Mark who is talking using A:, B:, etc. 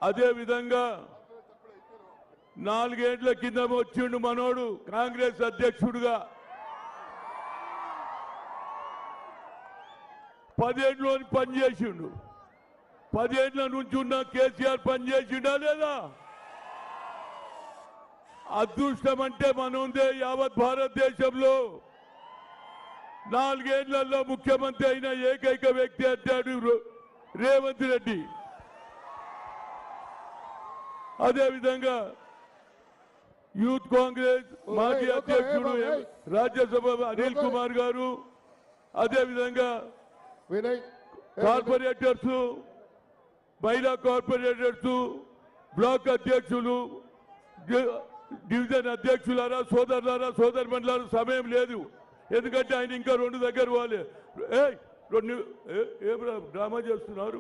A: అదే విధంగా 4 ఏళ్ల కింద వచ్చిండు మనోడు కాంగ్రెస్ అధ్యక్షుడుగా 10 ఏళ్ళు పనిచేసిండు 10 ఏళ్ల నుంచి ఉన్న కేసీఆర్ పనిచేసిండా లేదా అదృష్టం అంటే మనదే యావత్ భారతదేశంలో 4 ఏళ్లలో ముఖ్యమంత్రి అయిన ఏకైక వ్యక్తి అంటాడు రేవంత్ రెడ్డి అదే విధంగా యూత్ కాంగ్రెస్ మాజీ అధ్యక్షుడు రాజ్యసభ అనిల్ కుమార్ గారు అదే విధంగా కార్పొరేటర్స్ మహిళా కార్పొరేటర్స్ బ్లాక్ అధ్యక్షులు డివిజన్ అధ్యక్షులారా సోదరులారా సోదరిమణులారా సమయం లేదు ఎందుకంటే ఆయన ఇంకా 2 దగ్గర వాళ్ళే డ్రామా చేస్తున్నారు